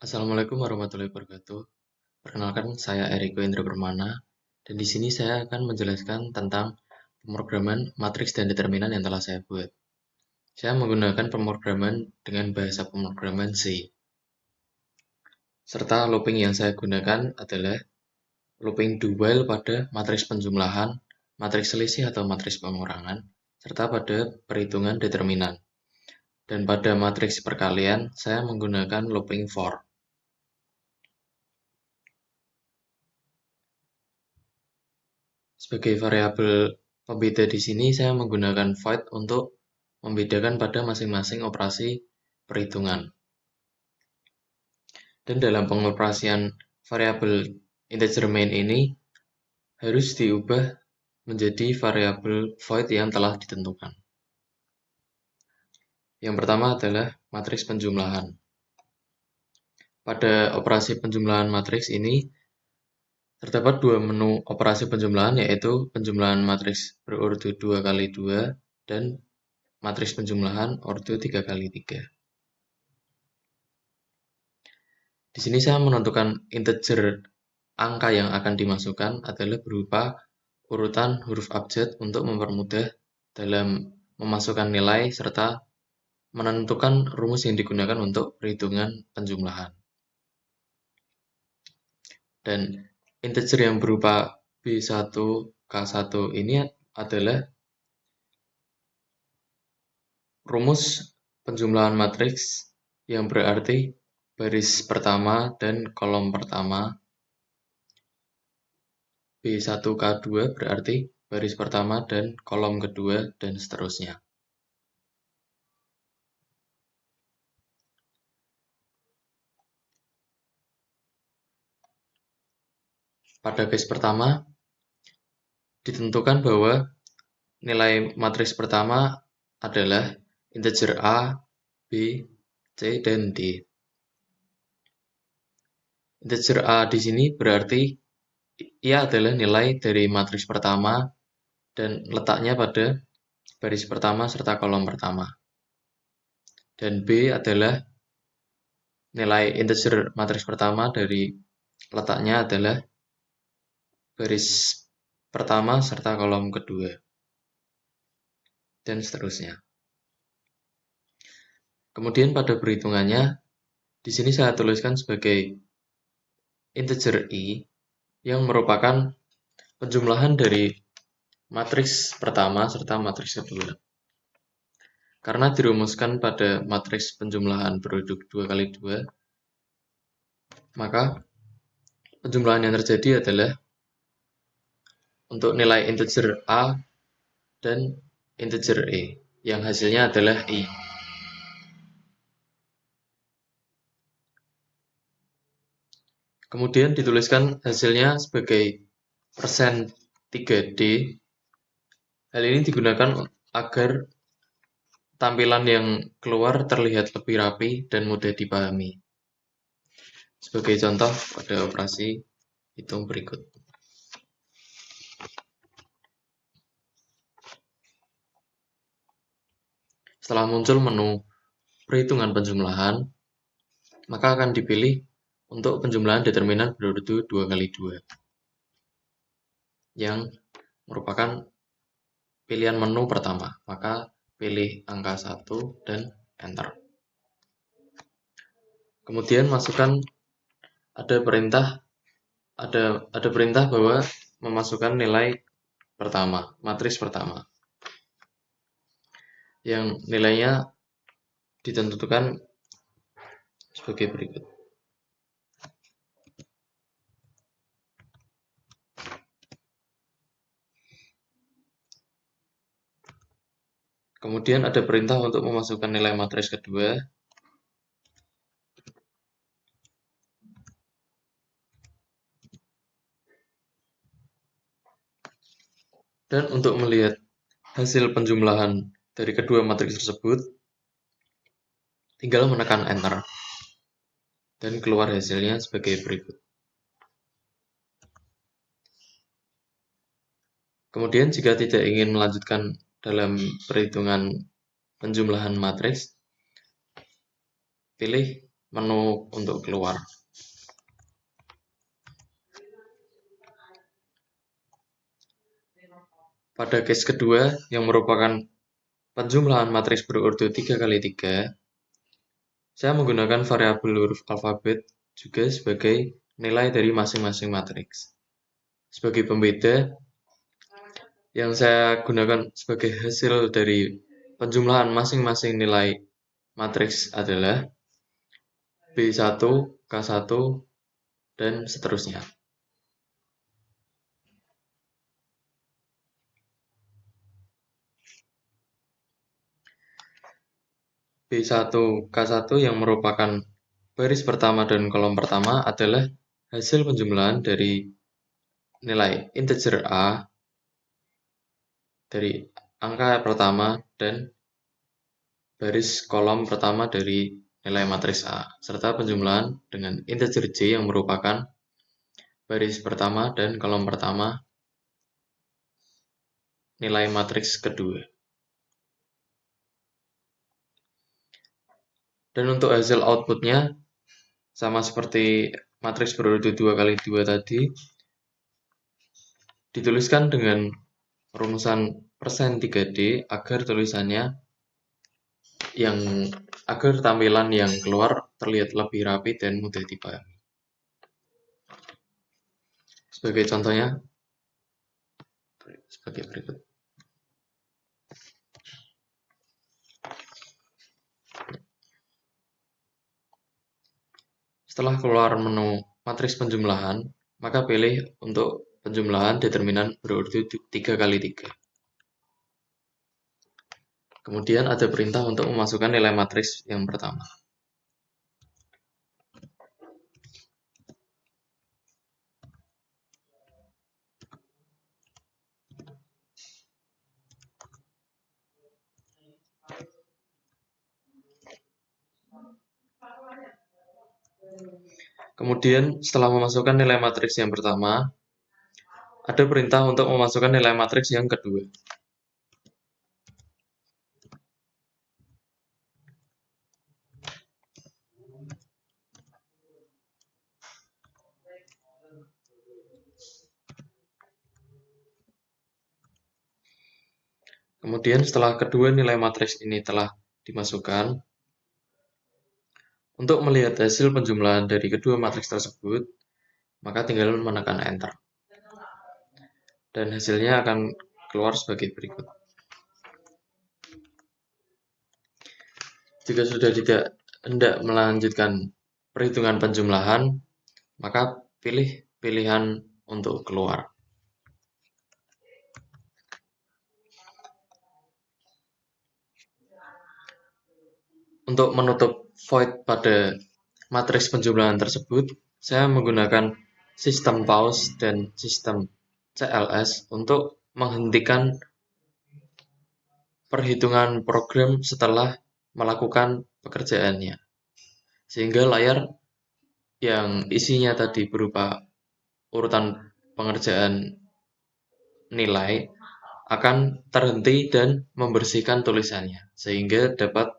Assalamualaikum warahmatullahi wabarakatuh. Perkenalkan, saya Eriko Indra Permana, dan di sini saya akan menjelaskan tentang pemrograman matriks dan determinan yang telah saya buat. Saya menggunakan pemrograman dengan bahasa pemrograman C. Serta looping yang saya gunakan adalah looping do while pada matriks penjumlahan, matriks selisih atau matriks pengurangan, serta pada perhitungan determinan. Dan pada matriks perkalian, saya menggunakan looping for. Sebagai variabel pembeda di sini saya menggunakan void untuk membedakan pada masing-masing operasi perhitungan. Dan dalam pengoperasian variabel integer main ini harus diubah menjadi variabel void yang telah ditentukan. Yang pertama adalah matriks penjumlahan. Pada operasi penjumlahan matriks ini terdapat dua menu operasi penjumlahan, yaitu penjumlahan matriks berordo 2x2 dan matriks penjumlahan ordo 3x3. Di sini saya menentukan integer angka yang akan dimasukkan adalah berupa urutan huruf abjad untuk mempermudah dalam memasukkan nilai serta menentukan rumus yang digunakan untuk perhitungan penjumlahan. Dan integer yang berupa B1, K1 ini adalah rumus penjumlahan matriks yang berarti baris pertama dan kolom pertama. B1K2 berarti baris pertama dan kolom kedua, dan seterusnya. Pada case pertama, ditentukan bahwa nilai matriks pertama adalah integer A, B, C, dan D. Integer A di sini berarti ia adalah nilai dari matriks pertama dan letaknya pada baris pertama serta kolom pertama. Dan B adalah nilai integer matriks pertama dari letaknya adalah baris pertama serta kolom kedua, dan seterusnya. Kemudian pada perhitungannya, di sini saya tuliskan sebagai integer I yang merupakan penjumlahan dari matriks pertama serta matriks kedua. Karena dirumuskan pada matriks penjumlahan produk 2x2, maka penjumlahan yang terjadi adalah untuk nilai integer A dan integer E, yang hasilnya adalah I. Kemudian dituliskan hasilnya sebagai persen 3D. Hal ini digunakan agar tampilan yang keluar terlihat lebih rapi dan mudah dipahami. Sebagai contoh pada operasi hitung berikut. Setelah muncul menu perhitungan penjumlahan, maka akan dipilih untuk penjumlahan determinan berordo 2x2 yang merupakan pilihan menu pertama. Maka pilih angka 1 dan enter. Kemudian masukkan ada perintah bahwa memasukkan nilai pertama, matriks pertama, yang nilainya ditentukan sebagai berikut. Kemudian ada perintah untuk memasukkan nilai matriks kedua. Dan untuk melihat hasil penjumlahan dari kedua matriks tersebut, tinggal menekan enter. Dan keluar hasilnya sebagai berikut. Kemudian jika tidak ingin melanjutkan dalam perhitungan penjumlahan matriks, pilih menu untuk keluar. Pada case kedua, yang merupakan penjumlahan matriks berurut 3x3, saya menggunakan variabel huruf alfabet juga sebagai nilai dari masing-masing matriks. Sebagai pembeda, yang saya gunakan sebagai hasil dari penjumlahan masing-masing nilai matriks adalah B1, K1, dan seterusnya. B1, K1 yang merupakan baris pertama dan kolom pertama adalah hasil penjumlahan dari nilai integer A dari angka pertama dan baris kolom pertama dari nilai matriks A, serta penjumlahan dengan integer J yang merupakan baris pertama dan kolom pertama nilai matriks kedua. Dan untuk hasil outputnya, sama seperti matriks berurut 2x2 tadi, dituliskan dengan rumusan persen 3D agar tulisannya agar tampilan yang keluar terlihat lebih rapi dan mudah dipahami. Sebagai contohnya, sebagai berikut. Setelah keluar menu matriks penjumlahan, maka pilih untuk penjumlahan determinan berurut 3x3. Kemudian ada perintah untuk memasukkan nilai matriks yang pertama. Kemudian setelah memasukkan nilai matriks yang pertama, ada perintah untuk memasukkan nilai matriks yang kedua. Kemudian setelah kedua nilai matriks ini telah dimasukkan, untuk melihat hasil penjumlahan dari kedua matriks tersebut, maka tinggal menekan Enter. Dan hasilnya akan keluar sebagai berikut. Jika sudah tidak hendak melanjutkan perhitungan penjumlahan, maka pilih pilihan untuk keluar. Untuk menutup void pada matriks penjumlahan tersebut, saya menggunakan sistem pause dan sistem CLS untuk menghentikan perhitungan program setelah melakukan pekerjaannya, sehingga layar yang isinya tadi berupa urutan pengerjaan nilai akan terhenti dan membersihkan tulisannya, sehingga dapat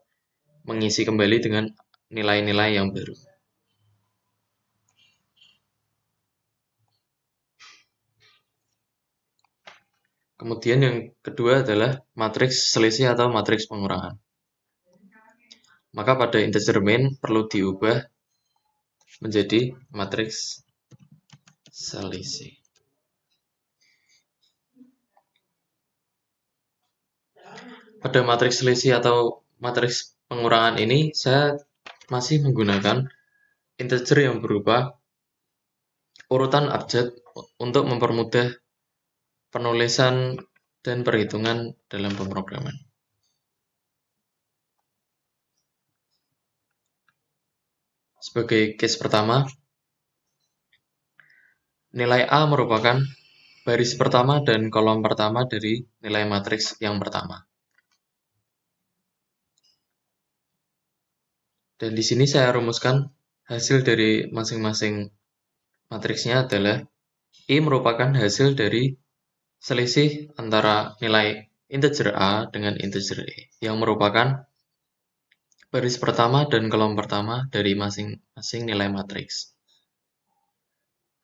mengisi kembali dengan nilai-nilai yang baru. Kemudian yang kedua adalah matriks selisih atau matriks pengurangan. Maka pada integer main perlu diubah menjadi matriks selisih. Pada matriks selisih atau matriks pengurangan ini, saya masih menggunakan integer yang berupa urutan abjad untuk mempermudah penulisan dan perhitungan dalam pemrograman. Sebagai case pertama, nilai A merupakan baris pertama dan kolom pertama dari nilai matriks yang pertama. Dan di sini saya rumuskan hasil dari masing-masing matriksnya adalah I merupakan hasil dari selisih antara nilai integer A dengan integer E, yang merupakan baris pertama dan kolom pertama dari masing-masing nilai matriks.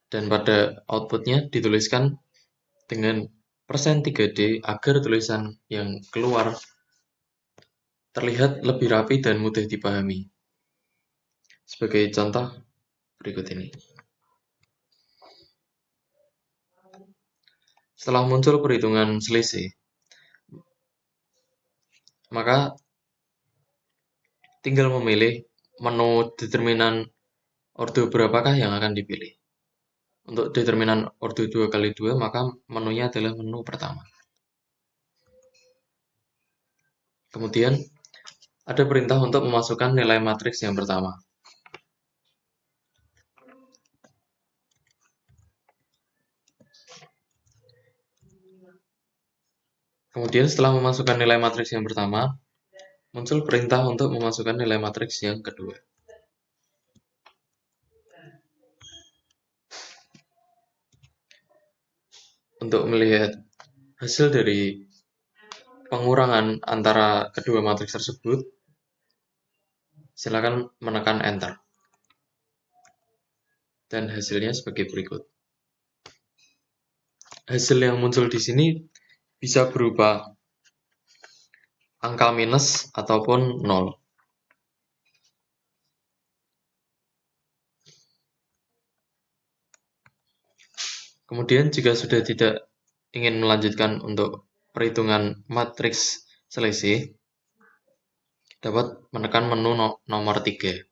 Dan pada outputnya dituliskan dengan persen 3D agar tulisan yang keluar terlihat lebih rapi dan mudah dipahami. Sebagai contoh berikut ini. Setelah muncul perhitungan selisih, maka tinggal memilih menu determinan ordo berapakah yang akan dipilih. Untuk determinan ordo 2x2, maka menunya adalah menu pertama. Kemudian, ada perintah untuk memasukkan nilai matriks yang pertama. Kemudian setelah memasukkan nilai matriks yang pertama, muncul perintah untuk memasukkan nilai matriks yang kedua. Untuk melihat hasil dari pengurangan antara kedua matriks tersebut, silakan menekan Enter. Dan hasilnya sebagai berikut. Hasil yang muncul di sini bisa berupa angka minus ataupun 0. Kemudian jika sudah tidak ingin melanjutkan untuk perhitungan matriks selisih, dapat menekan menu nomor 3.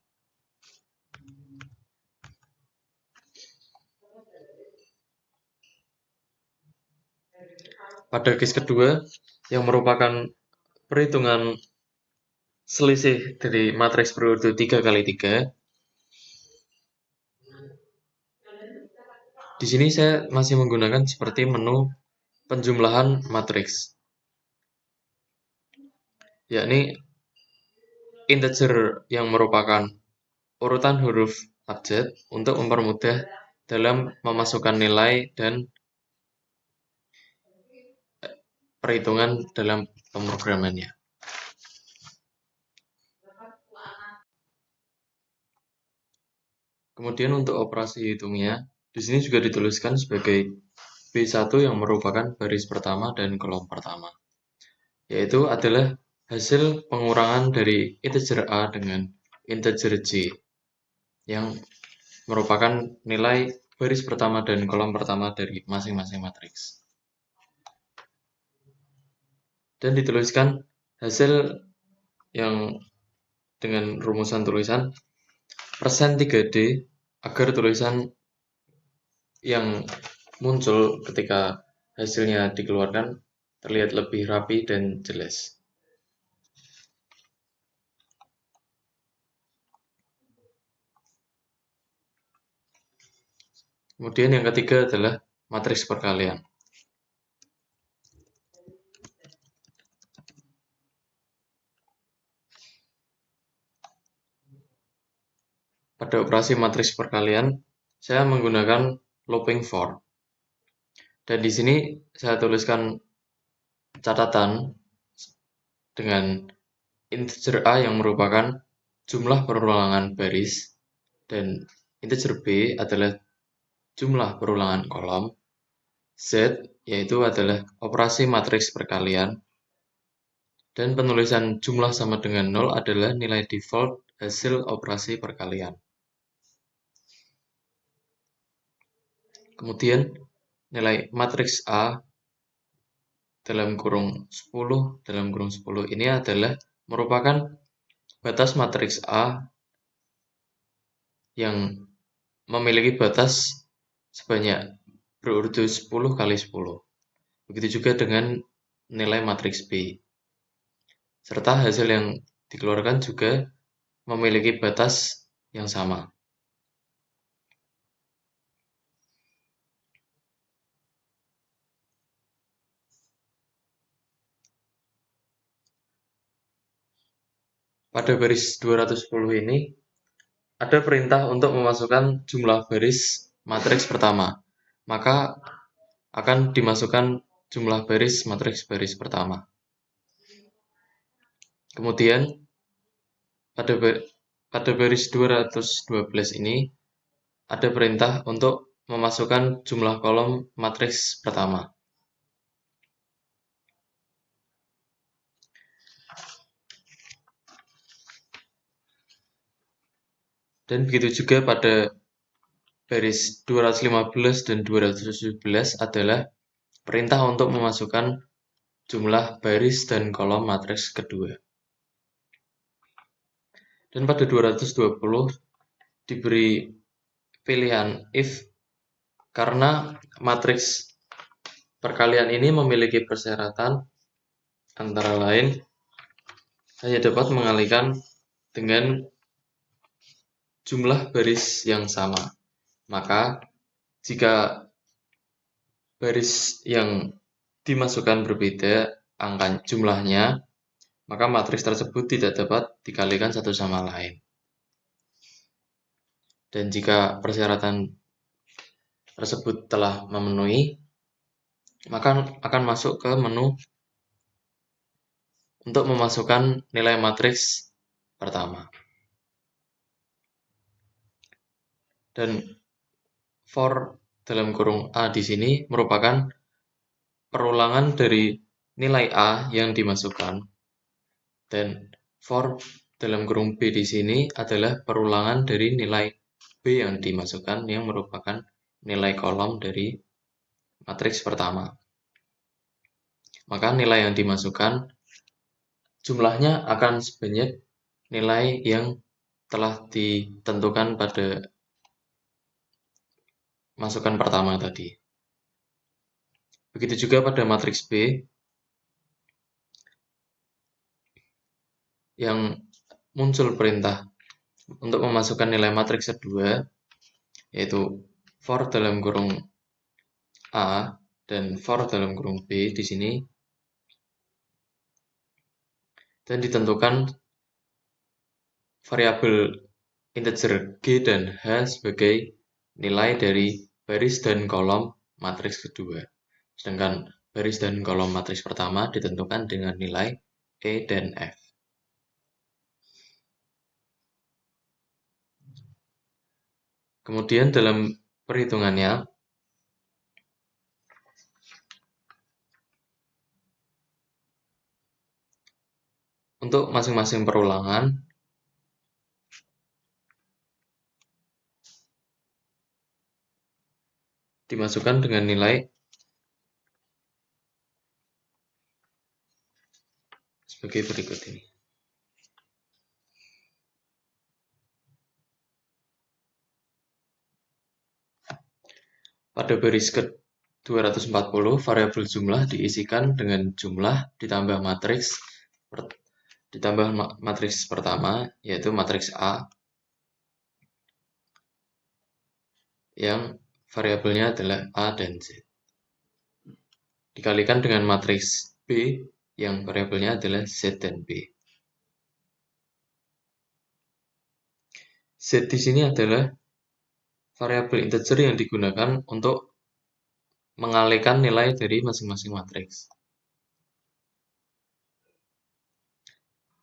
Pada case kedua, yang merupakan perhitungan selisih dari matriks berurut 3x3, di sini saya masih menggunakan seperti menu penjumlahan matriks, yakni integer yang merupakan urutan huruf abjad untuk mempermudah dalam memasukkan nilai dan perhitungan dalam pemrogramannya. Kemudian untuk operasi hitungnya, di sini juga dituliskan sebagai B1 yang merupakan baris pertama dan kolom pertama, yaitu adalah hasil pengurangan dari integer A dengan integer J, yang merupakan nilai baris pertama dan kolom pertama dari masing-masing matriks. Dan dituliskan hasil yang dengan rumusan tulisan persen 3D agar tulisan yang muncul ketika hasilnya dikeluarkan terlihat lebih rapi dan jelas. Kemudian yang ketiga adalah matriks perkalian. Pada operasi matriks perkalian, saya menggunakan looping for. Dan di sini saya tuliskan catatan dengan integer A yang merupakan jumlah perulangan baris dan integer B adalah jumlah perulangan kolom, Z yaitu adalah operasi matriks perkalian, dan penulisan jumlah sama dengan 0 adalah nilai default hasil operasi perkalian. Kemudian nilai matriks A dalam kurung 10 ini adalah merupakan batas matriks A yang memiliki batas sebanyak berurut 10x10. Begitu juga dengan nilai matriks B. Serta hasil yang dikeluarkan juga memiliki batas yang sama. Pada baris 210 ini, ada perintah untuk memasukkan jumlah baris matriks pertama. Maka akan dimasukkan jumlah baris matriks baris pertama. Kemudian, pada baris 212 ini ada perintah untuk memasukkan jumlah kolom matriks pertama. Dan begitu juga pada baris 215 dan 217 adalah perintah untuk memasukkan jumlah baris dan kolom matriks kedua. Dan pada 220 diberi pilihan if karena matriks perkalian ini memiliki persyaratan antara lain hanya dapat mengalihkan dengan jumlah baris yang sama. Maka jika baris yang dimasukkan berbeda angka jumlahnya, maka matriks tersebut tidak dapat dikalikan satu sama lain. Dan jika persyaratan tersebut telah memenuhi, maka akan masuk ke menu untuk memasukkan nilai matriks pertama. Dan for dalam kurung A di sini merupakan perulangan dari nilai A yang dimasukkan. Dan for dalam kurung B di sini adalah perulangan dari nilai B yang dimasukkan yang merupakan nilai kolom dari matriks pertama. Maka nilai yang dimasukkan jumlahnya akan sebanyak nilai yang telah ditentukan pada masukan pertama tadi. Begitu juga pada matriks B yang muncul perintah untuk memasukkan nilai matriks kedua, yaitu for dalam kurung A dan for dalam kurung B di sini, dan ditentukan variabel integer G dan H sebagai nilai dari baris dan kolom matriks kedua. Sedangkan baris dan kolom matriks pertama ditentukan dengan nilai E dan F. Kemudian dalam perhitungannya, untuk masing-masing perulangan, dimasukkan dengan nilai sebagai berikut ini. Pada baris ke-240, variabel jumlah diisikan dengan jumlah ditambah matriks pertama, yaitu matriks A, yang variabelnya adalah A dan Z. Dikalikan dengan matriks B, yang variabelnya adalah Z dan B. Z di sini adalah variabel integer yang digunakan untuk mengalihkan nilai dari masing-masing matriks.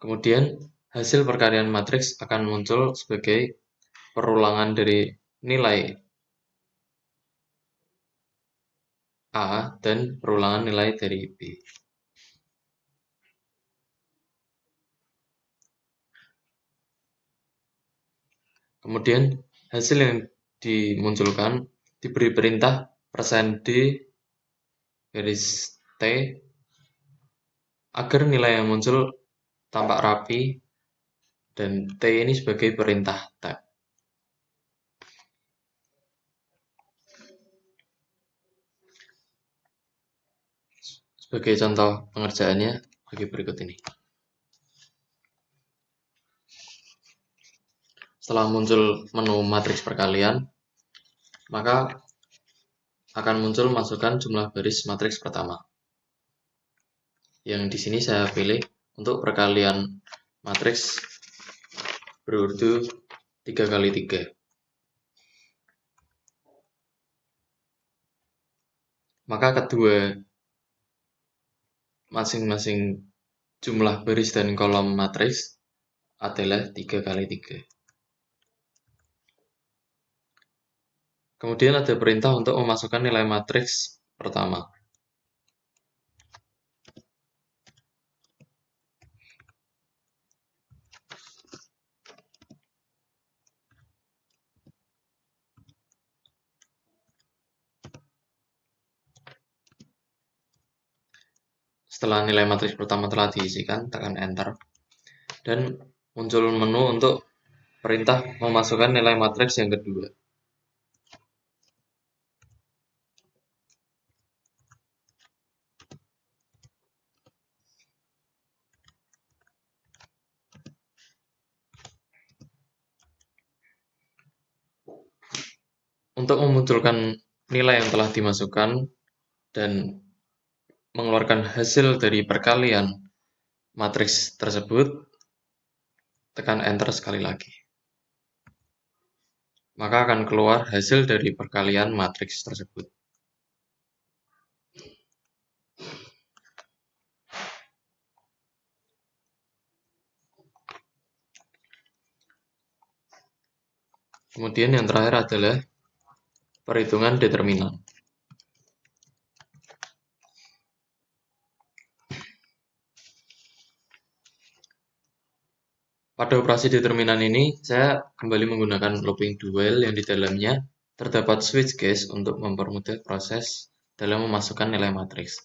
Kemudian hasil perkalian matriks akan muncul sebagai perulangan dari nilai A dan perulangan nilai dari B. Kemudian hasil yang dimunculkan diberi perintah %D garis T agar nilai yang muncul tampak rapi, dan T ini sebagai perintah tab. Sebagai contoh pengerjaannya bagi berikut ini. Setelah muncul menu matriks perkalian, maka akan muncul masukkan jumlah baris matriks pertama. Yang di sini saya pilih untuk perkalian matriks berurut 3x3. Maka kedua masing-masing jumlah baris dan kolom matriks adalah 3 kali 3. Kemudian ada perintah untuk memasukkan nilai matriks pertama. Setelah nilai matriks pertama telah diisikan, tekan Enter. Dan muncul menu untuk perintah memasukkan nilai matriks yang kedua. Untuk memunculkan nilai yang telah dimasukkan dan mengeluarkan hasil dari perkalian matriks tersebut, tekan Enter sekali lagi. Maka akan keluar hasil dari perkalian matriks tersebut. Kemudian yang terakhir adalah perhitungan determinan. Pada operasi determinan ini, saya kembali menggunakan looping do while yang di dalamnya terdapat switch case untuk mempermudah proses dalam memasukkan nilai matriks.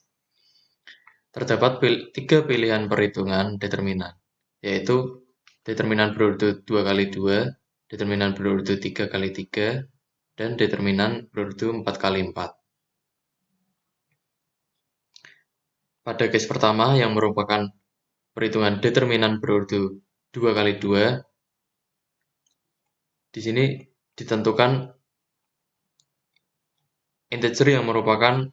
Terdapat 3 pilihan perhitungan determinan, yaitu determinan berurut 2 kali 2, determinan berurut 3 kali 3, dan determinan berurut 4 kali 4. Pada case pertama yang merupakan perhitungan determinan berurut 2 kali 2, di sini ditentukan integer yang merupakan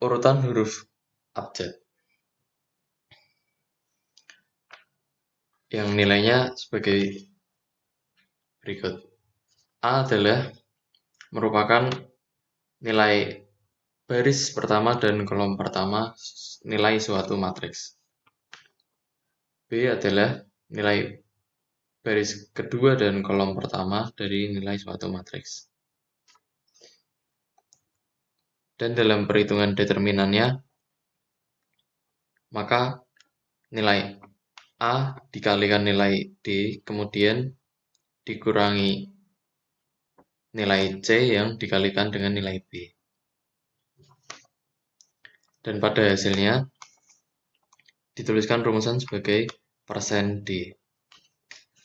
urutan huruf abjad yang nilainya sebagai berikut. A adalah merupakan nilai baris pertama dan kolom pertama nilai suatu matriks. B adalah nilai baris kedua dan kolom pertama dari nilai suatu matriks. Dan dalam perhitungan determinannya, maka nilai A dikalikan nilai D, kemudian dikurangi nilai C yang dikalikan dengan nilai B. Dan pada hasilnya dituliskan rumusan sebagai persen D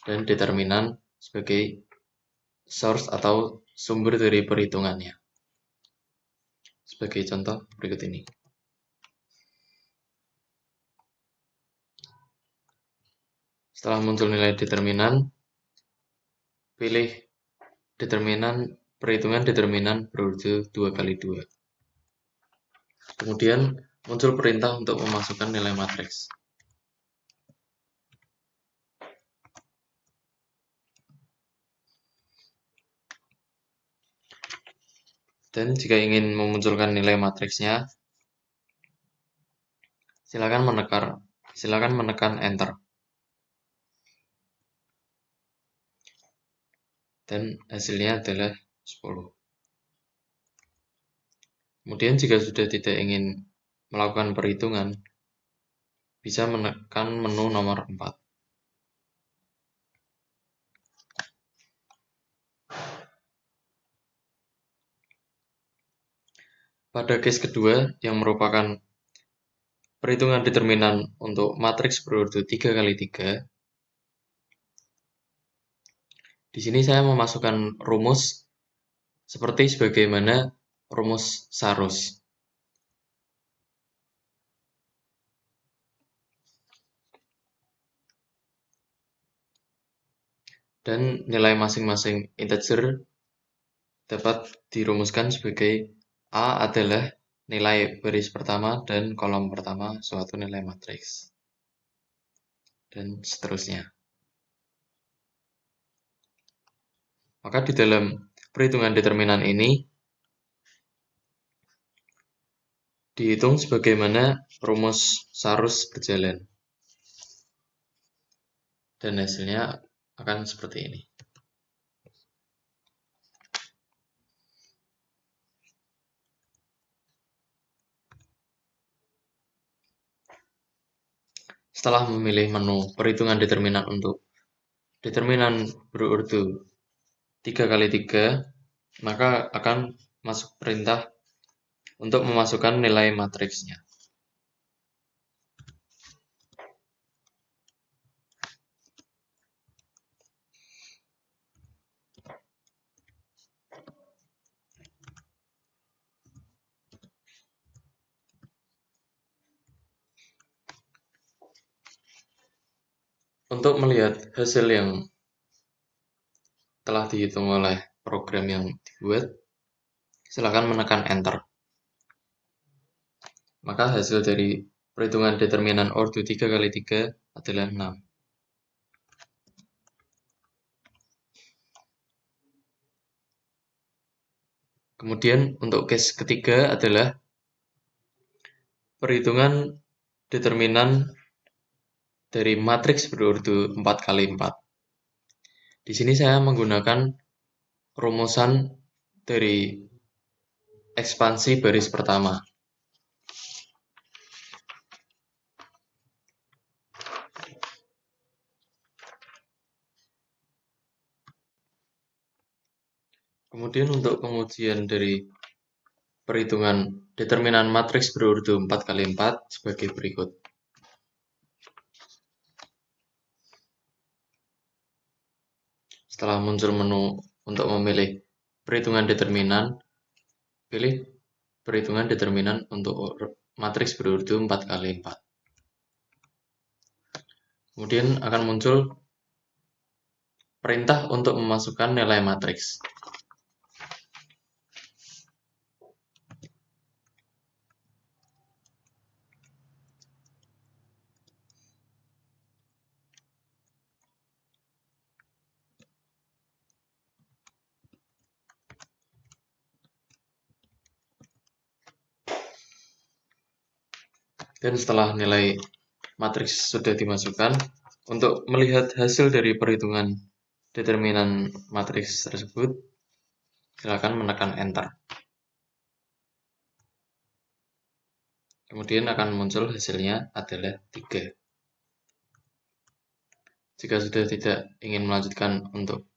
dan determinan sebagai source atau sumber dari perhitungannya. Sebagai contoh berikut ini. Setelah muncul nilai determinan, pilih determinan perhitungan determinan berurut 2 kali 2. Kemudian muncul perintah untuk memasukkan nilai matriks. Dan jika ingin memunculkan nilai matriksnya, silakan menekan Enter. Dan hasilnya adalah 10. Kemudian jika sudah tidak ingin melakukan perhitungan, bisa menekan menu nomor 4. Pada case kedua, yang merupakan perhitungan determinan untuk matriks berurut 3 kali 3, di sini saya memasukkan rumus seperti sebagaimana rumus Sarus. Dan nilai masing-masing integer dapat dirumuskan sebagai A adalah nilai baris pertama dan kolom pertama suatu nilai matriks. Dan seterusnya. Maka di dalam perhitungan determinan ini dihitung sebagaimana rumus Sarus berjalan. dan hasilnya akan seperti ini. Setelah memilih menu perhitungan determinan untuk determinan berurut 3x3, maka akan masuk perintah untuk memasukkan nilai matriksnya. Untuk melihat hasil yang telah dihitung oleh program yang dibuat, silakan menekan Enter. Maka hasil dari perhitungan determinan ordo 3x3 adalah 6. Kemudian untuk case ketiga adalah perhitungan determinan dari matriks berurut 4x4. Di sini saya menggunakan rumusan dari ekspansi baris pertama. Kemudian untuk pengujian dari perhitungan determinan matriks berurut 4x4 sebagai berikut. Setelah muncul menu untuk memilih perhitungan determinan, pilih perhitungan determinan untuk matriks berurut 4x4. Kemudian akan muncul perintah untuk memasukkan nilai matriks. Dan setelah nilai matriks sudah dimasukkan, untuk melihat hasil dari perhitungan determinan matriks tersebut, silakan menekan Enter. Kemudian akan muncul hasilnya adalah 3. Jika sudah tidak ingin melanjutkan untuk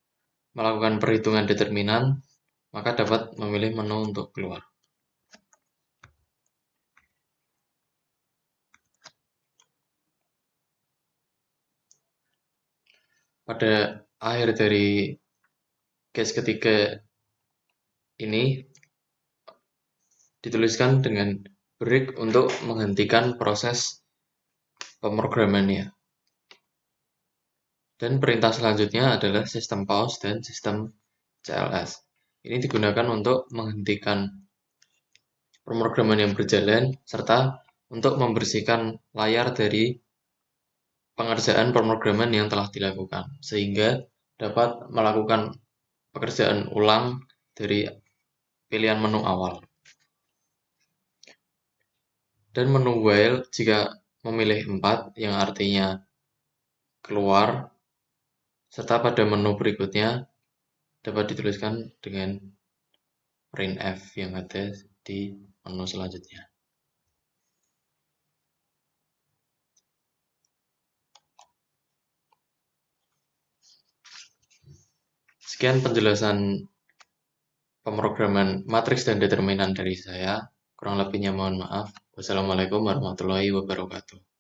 melakukan perhitungan determinan, maka dapat memilih menu untuk keluar. Pada akhir dari case ketiga ini dituliskan dengan break untuk menghentikan proses pemrogramannya. Dan perintah selanjutnya adalah sistem pause dan sistem CLS. Ini digunakan untuk menghentikan pemrograman yang berjalan serta untuk membersihkan layar dari pengerjaan pemrograman yang telah dilakukan, sehingga dapat melakukan pekerjaan ulang dari pilihan menu awal. Dan menu while jika memilih 4 yang artinya keluar, serta pada menu berikutnya dapat dituliskan dengan printf yang ada di menu selanjutnya. Sekian penjelasan pemrograman matriks dan determinan dari saya. Kurang lebihnya mohon maaf. Wassalamualaikum warahmatullahi wabarakatuh.